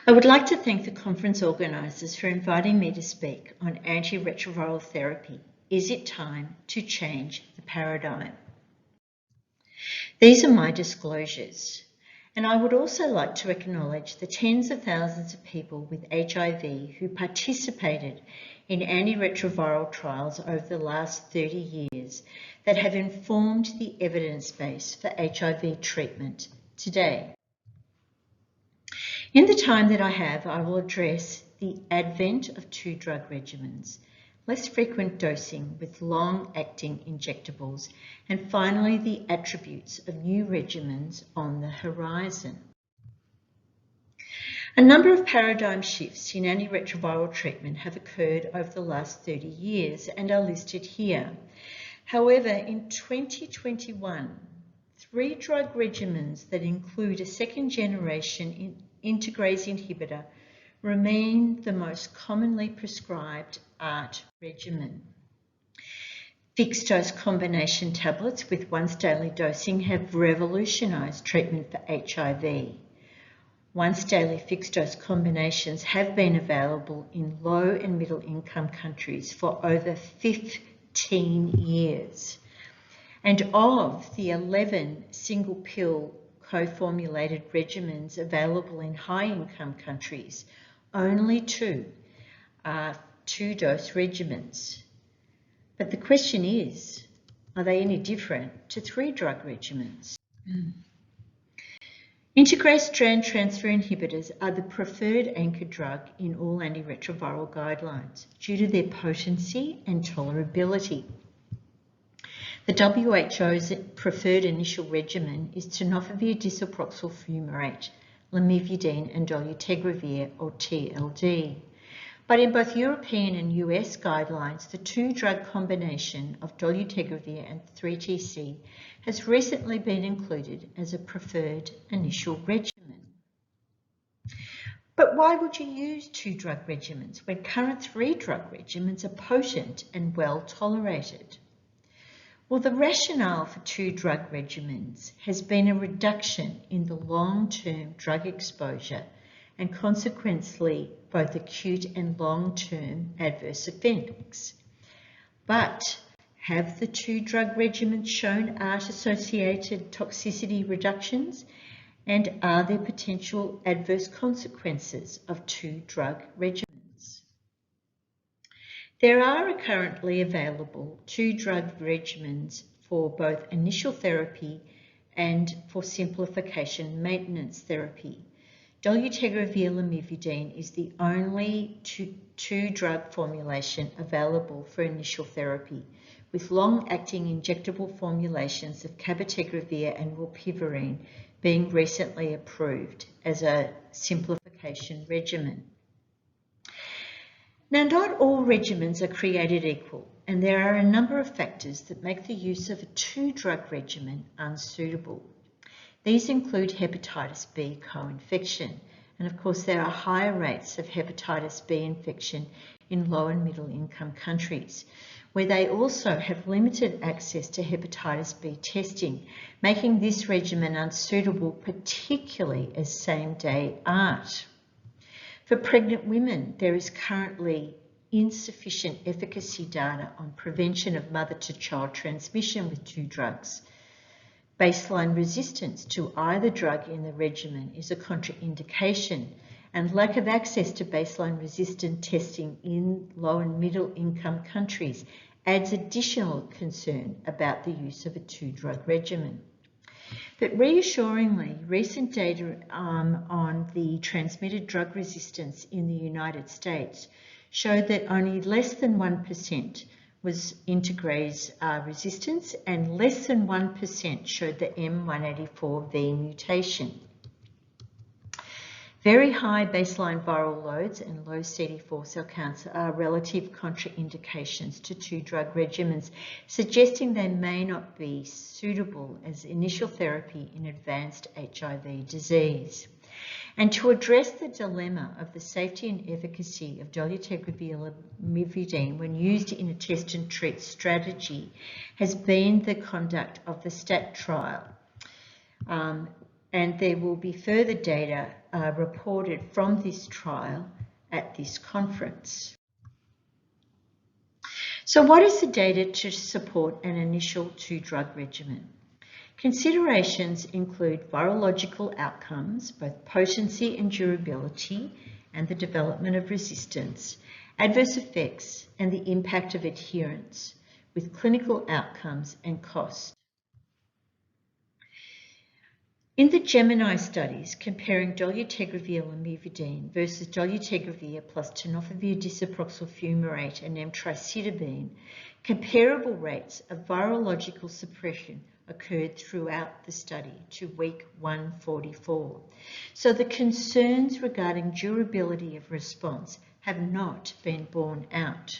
I would like to thank the conference organisers for inviting me to speak on antiretroviral therapy. Is it time to change the paradigm? These are my disclosures, and I would also like to acknowledge the tens of thousands of people with HIV who participated in antiretroviral trials over the last 30 years that have informed the evidence base for HIV treatment today. In the time that I have, I will address the advent of two-drug regimens, less frequent dosing with long-acting injectables, and finally the attributes of new regimens on the horizon. A number of paradigm shifts in antiretroviral treatment have occurred over the last 30 years and are listed here. However, in 2021, three-drug regimens that include a second-generation integrase inhibitor remain the most commonly prescribed ART regimen. Fixed-dose combination tablets with once-daily dosing have revolutionised treatment for HIV. Once-daily fixed-dose combinations have been available in low and middle-income countries for over 15 years. And of the 11 single-pill co-formulated regimens available in high-income countries, only 2 are two-dose regimens. But the question is, are they any different to three-drug regimens? Integrase strand transfer inhibitors are the preferred anchor drug in all antiretroviral guidelines due to their potency and tolerability. The WHO's preferred initial regimen is tenofovir disoproxil fumarate, lamivudine and dolutegravir, or TLD. But in both European and US guidelines, the two-drug combination of dolutegravir and 3TC has recently been included as a preferred initial regimen. But why would you use two-drug regimens when current three-drug regimens are potent and well tolerated? Well, the rationale for two-drug regimens has been a reduction in the long-term drug exposure and consequently both acute and long-term adverse effects. But have the two-drug regimens shown ART-associated toxicity reductions? And are there potential adverse consequences of two-drug regimens? There are currently available two-drug regimens for both initial therapy and for simplification maintenance therapy. Dolutegravir lamivudine is the only two-drug formulation available for initial therapy, with long-acting injectable formulations of cabotegravir and rilpivirine being recently approved as a simplification regimen. Now, not all regimens are created equal, and there are a number of factors that make the use of a two-drug regimen unsuitable. These include hepatitis B co-infection, and of course there are higher rates of hepatitis B infection in low and middle income countries, where they also have limited access to hepatitis B testing, making this regimen unsuitable, particularly as same-day ART. For pregnant women, there is currently insufficient efficacy data on prevention of mother-to-child transmission with two drugs. Baseline resistance to either drug in the regimen is a contraindication, and lack of access to baseline resistant testing in low and middle income countries adds additional concern about the use of a two-drug regimen. But reassuringly, recent data on the transmitted drug resistance in the United States showed that only less than 1% was integrase resistance, and less than 1% showed the M184V mutation. Very high baseline viral loads and low CD4 cell counts are relative contraindications to two-drug regimens, suggesting they may not be suitable as initial therapy in advanced HIV disease. And to address the dilemma of the safety and efficacy of dolutegravir lamivudine when used in a test and treat strategy has been the conduct of the STAT trial, and there will be further data reported from this trial at this conference. So what is the data to support an initial 2-drug regimen? Considerations include virological outcomes, both potency and durability, and the development of resistance, adverse effects, and the impact of adherence, with clinical outcomes and cost. In the Gemini studies comparing dolutegravir lamivudine versus dolutegravir plus tenofovir disoproxil fumarate and emtricitabine, comparable rates of virological suppression occurred throughout the study to week 144. So the concerns regarding durability of response have not been borne out.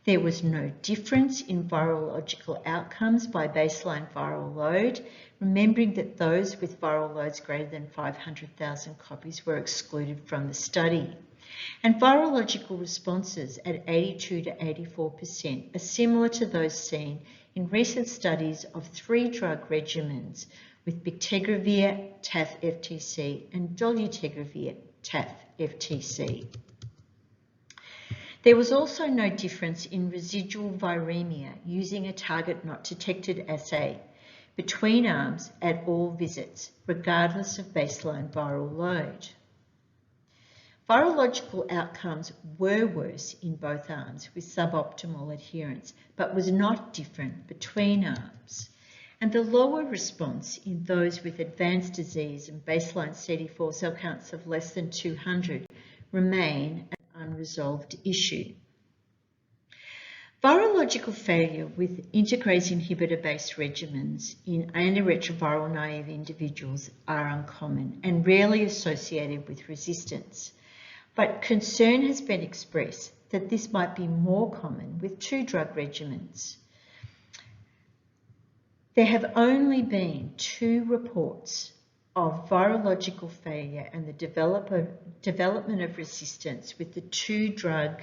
There was no difference in virological outcomes by baseline viral load, remembering that those with viral loads greater than 500,000 copies were excluded from the study. And virological responses at 82 to 84% are similar to those seen in recent studies of 3-drug regimens with bictegravir, TAF-FTC, and dolutegravir, TAF-FTC. There was also no difference in residual viremia using a target not detected assay between arms at all visits, regardless of baseline viral load. Virological outcomes were worse in both arms with suboptimal adherence, but was not different between arms. And the lower response in those with advanced disease and baseline CD4 cell counts of less than 200 remain an unresolved issue. Virological failure with integrase inhibitor-based regimens in antiretroviral naive individuals are uncommon and rarely associated with resistance. But concern has been expressed that this might be more common with 2-drug regimens. There have only been 2 reports of virological failure and the development of resistance with the 2-drug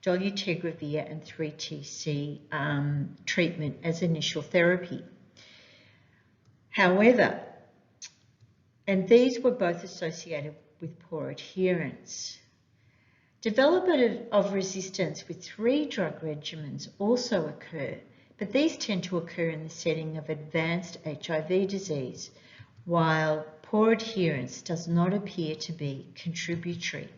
dolutegravir and 3TC treatment as initial therapy. However, and these were both associated with poor adherence. Development of resistance with 3-drug regimens also occur, but these tend to occur in the setting of advanced HIV disease, while poor adherence does not appear to be contributory.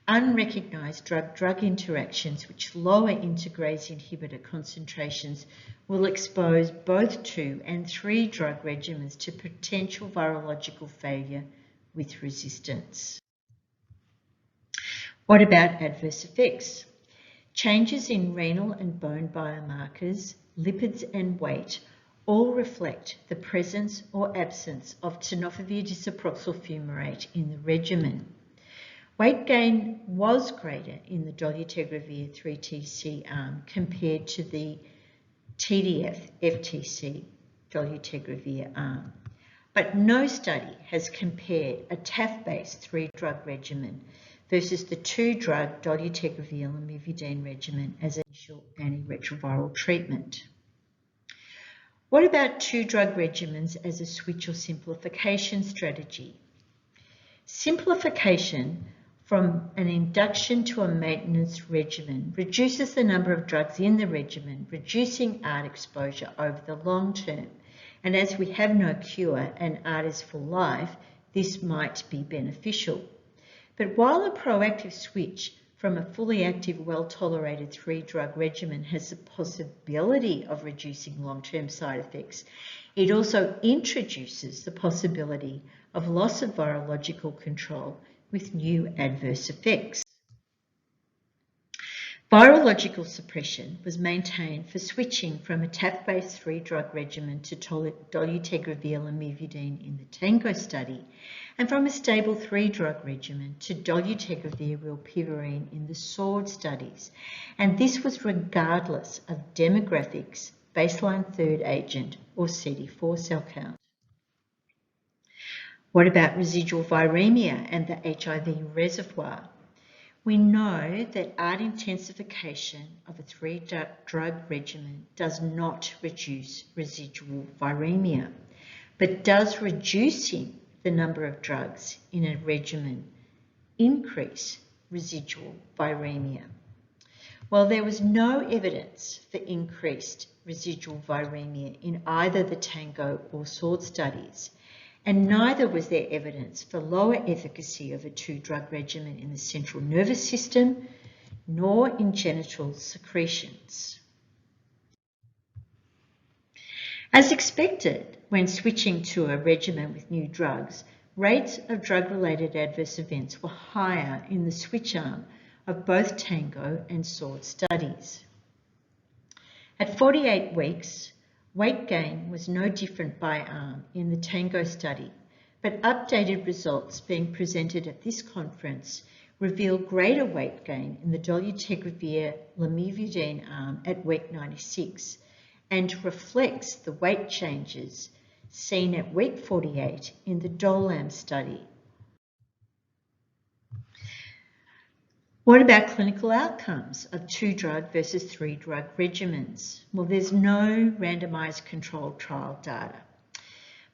Unrecognised drug-drug interactions which lower integrase inhibitor concentrations will expose both 2- and 3-drug regimens to potential virological failure with resistance. What about adverse effects? Changes in renal and bone biomarkers, lipids and weight all reflect the presence or absence of tenofovir disoproxil fumarate in the regimen. Weight gain was greater in the dolutegravir 3TC arm compared to the TDF-FTC dolutegravir arm. But no study has compared a TAF-based 3-drug regimen versus the 2-drug dolutegravir lamivudine regimen as initial antiretroviral treatment. What about 2-drug regimens as a switch or simplification strategy? Simplification from an induction to a maintenance regimen reduces the number of drugs in the regimen, reducing ART exposure over the long term. And as we have no cure and ART is for life, this might be beneficial. But while a proactive switch from a fully active, well-tolerated 3-drug regimen has the possibility of reducing long-term side effects, it also introduces the possibility of loss of virological control with new adverse effects. Virological suppression was maintained for switching from a TAF-based 3-drug regimen to dolutegravir lamivudine in the TANGO study, and from a stable 3-drug regimen to dolutegravir rilpivirine in the SWORD studies. And this was regardless of demographics, baseline third agent, or CD4 cell count. What about residual viremia and the HIV reservoir? We know that ART intensification of a 3-drug regimen does not reduce residual viremia. But does reducing the number of drugs in a regimen increase residual viremia? Well, there was no evidence for increased residual viremia in either the Tango or SWORD studies, and neither was there evidence for lower efficacy of a two-drug regimen in the central nervous system, nor in genital secretions. As expected, when switching to a regimen with new drugs, rates of drug-related adverse events were higher in the switch arm of both Tango and SWORD studies. At 48 weeks, weight gain was no different by arm in the Tango study, but updated results being presented at this conference reveal greater weight gain in the dolutegravir lamivudine arm at week 96 and reflects the weight changes seen at week 48 in the DOLAM study. What about clinical outcomes of two-drug versus three-drug regimens? Well, there's no randomized controlled trial data,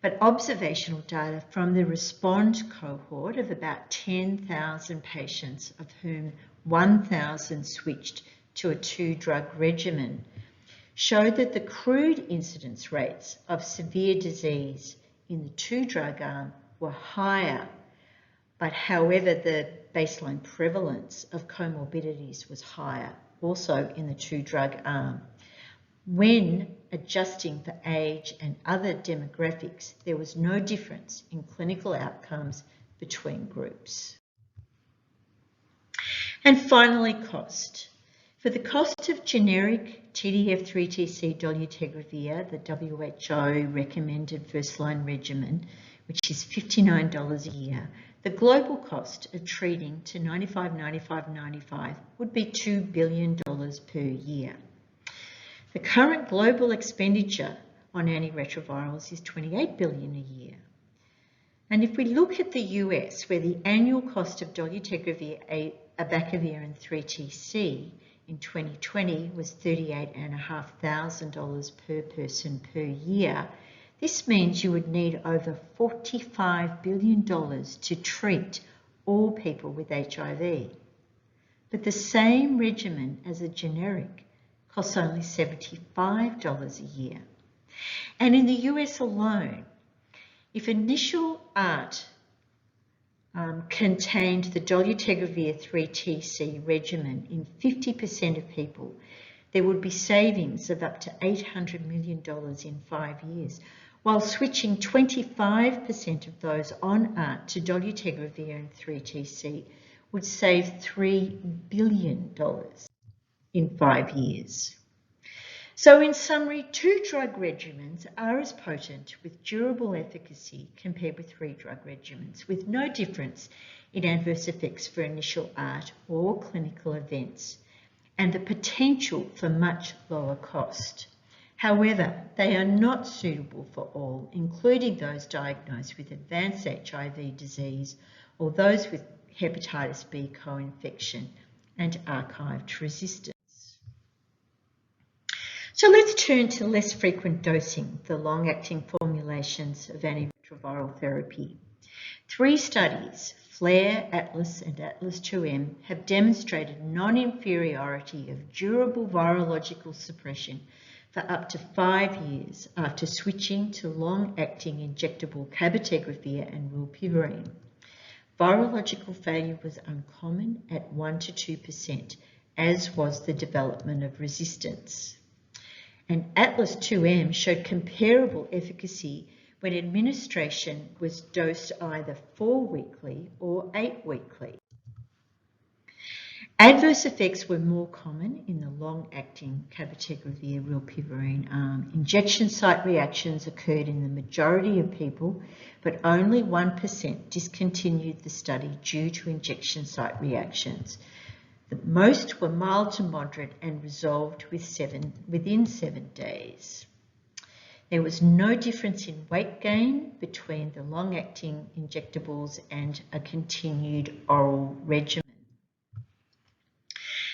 but observational data from the RESPOND cohort of about 10,000 patients, of whom 1,000 switched to a two-drug regimen, showed that the crude incidence rates of severe disease in the two-drug arm were higher, but however the baseline prevalence of comorbidities was higher, also in the two-drug arm. When adjusting for age and other demographics, there was no difference in clinical outcomes between groups. And finally, cost. For the cost of generic TDF3TC dolutegravir, the WHO recommended first-line regimen, which is $59 a year, the global cost of treating to 95 would be $2 billion per year. The current global expenditure on antiretrovirals is $28 billion a year. And if we look at the US, where the annual cost of dolutegravir, abacavir and 3TC in 2020 was $38,500 per person per year, this means you would need over $45 billion to treat all people with HIV. But the same regimen as a generic costs only $75 a year. And in the US alone, if initial ART contained the dolutegravir 3TC regimen in 50% of people, there would be savings of up to $800 million in 5 years, while switching 25% of those on ART to dolutegravir and 3TC would save $3 billion in 5 years. So in summary, two-drug regimens are as potent with durable efficacy compared with three-drug regimens, with no difference in adverse effects for initial ART or clinical events, and the potential for much lower cost. However, they are not suitable for all, including those diagnosed with advanced HIV disease or those with hepatitis B co-infection and archived resistance. So let's turn to less frequent dosing, the long-acting formulations of antiretroviral therapy. 3 studies, FLAIR, ATLAS and ATLAS-2M, have demonstrated non-inferiority of durable virological suppression for up to 5 years after switching to long-acting injectable cabotegravir and rilpivirine. Virological failure was uncommon at 1 to 2%, as was the development of resistance. And ATLAS-2M showed comparable efficacy when administration was dosed either 4 weekly or 8 weekly. Adverse effects were more common in the long-acting cabotegravir rilpivirine arm. Injection site reactions occurred in the majority of people, but only 1% discontinued the study due to injection site reactions. Most were mild to moderate and resolved within 7 days. There was no difference in weight gain between the long-acting injectables and a continued oral regimen.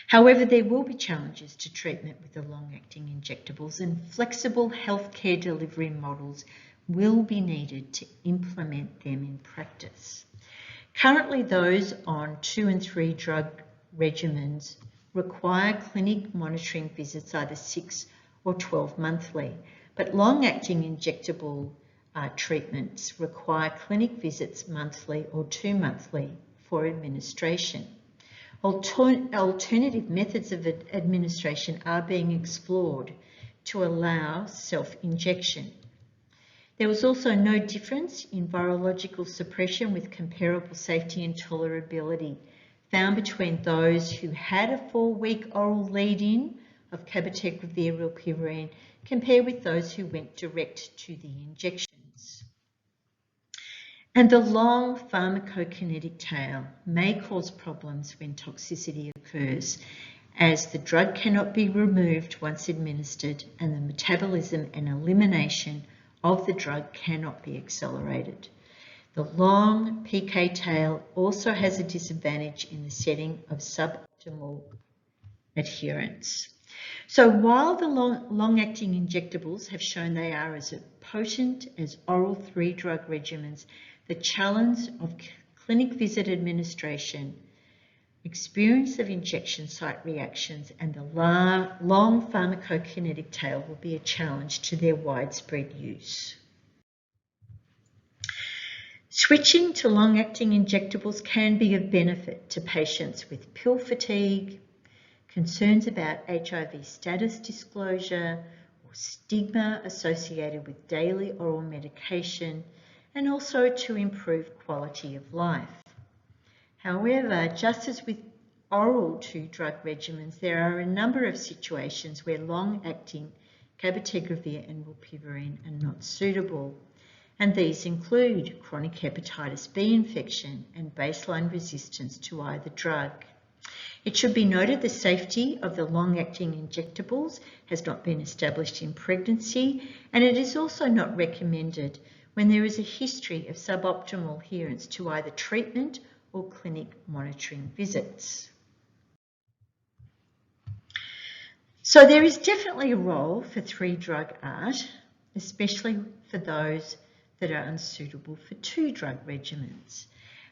However, there will be challenges to treatment with the long-acting injectables, and flexible healthcare delivery models will be needed to implement them in practice. Currently, those on 2 and 3 drug regimens require clinic monitoring visits either 6 or 12 monthly, but long-acting injectable treatments require clinic visits monthly or 2 monthly for administration. Alternative methods of administration are being explored to allow self-injection. There was also no difference in virological suppression with comparable safety and tolerability found between those who had a 4-week oral lead-in of cabotegravir/rilpivirine compared with those who went direct to the injections. And the long pharmacokinetic tail may cause problems when toxicity occurs, as the drug cannot be removed once administered and the metabolism and elimination of the drug cannot be accelerated. The long PK tail also has a disadvantage in the setting of suboptimal adherence. So while the long-acting injectables have shown they are as potent as oral 3-drug regimens, the challenge of clinic visit administration, experience of injection site reactions, and the long pharmacokinetic tail will be a challenge to their widespread use. Switching to long-acting injectables can be of benefit to patients with pill fatigue, concerns about HIV status disclosure, or stigma associated with daily oral medication, and also to improve quality of life. However, just as with oral 2-drug regimens, there are a number of situations where long-acting cabotegravir and rilpivirine are not suitable, and these include chronic hepatitis B infection and baseline resistance to either drug. It should be noted the safety of the long-acting injectables has not been established in pregnancy, and it is also not recommended when there is a history of suboptimal adherence to either treatment or clinic monitoring visits. So there is definitely a role for 3-drug ART, especially for those that are unsuitable for 2-drug regimens.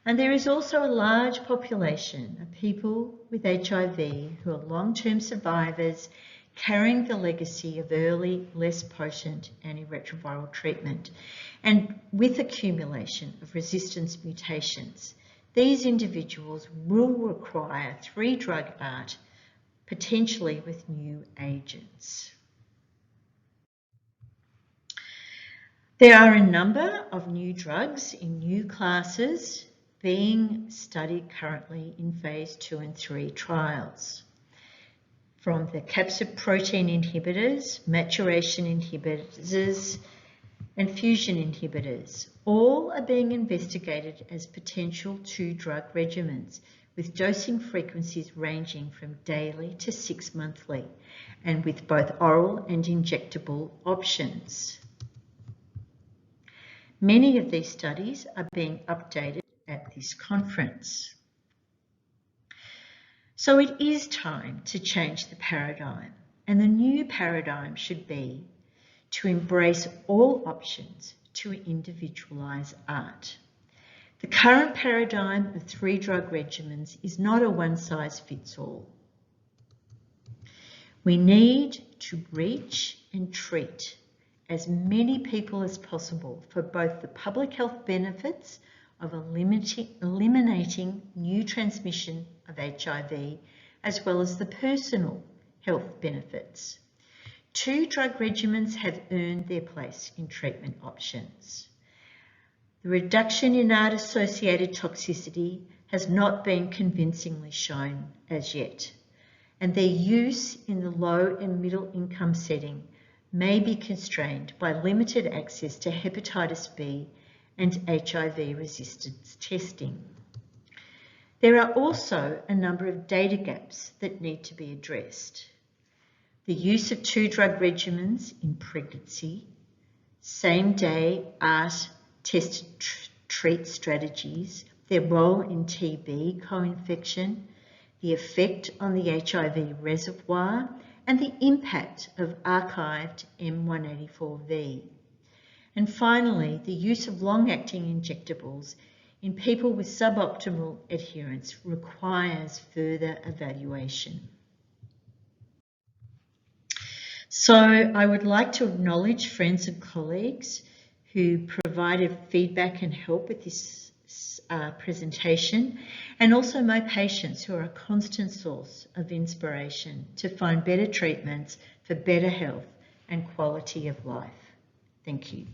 And there is also a large population of people with HIV who are long-term survivors carrying the legacy of early, less potent antiretroviral treatment, and with accumulation of resistance mutations. These individuals will require 3-drug ART, potentially with new agents. There are a number of new drugs in new classes being studied currently in phase 2 and 3 trials. From the capsid protein inhibitors, maturation inhibitors, and fusion inhibitors, all are being investigated as potential 2-drug regimens with dosing frequencies ranging from daily to 6 monthly, and with both oral and injectable options. Many of these studies are being updated at this conference. So it is time to change the paradigm, and the new paradigm should be to embrace all options to individualise ART. The current paradigm of 3-drug regimens is not a one-size-fits-all. We need to reach and treat as many people as possible for both the public health benefits of eliminating new transmission of HIV, as well as the personal health benefits. 2-drug regimens have earned their place in treatment options. The reduction in ART-associated toxicity has not been convincingly shown as yet, and their use in the low and middle income setting may be constrained by limited access to hepatitis B and HIV resistance testing. There are also a number of data gaps that need to be addressed. The use of 2-drug regimens in pregnancy, same-day ART test treat strategies, their role in TB co-infection, the effect on the HIV reservoir, and the impact of archived M184V. And finally, the use of long-acting injectables in people with suboptimal adherence requires further evaluation. So I would like to acknowledge friends and colleagues who provided feedback and help with this presentation, and also my patients who are a constant source of inspiration to find better treatments for better health and quality of life. Thank you.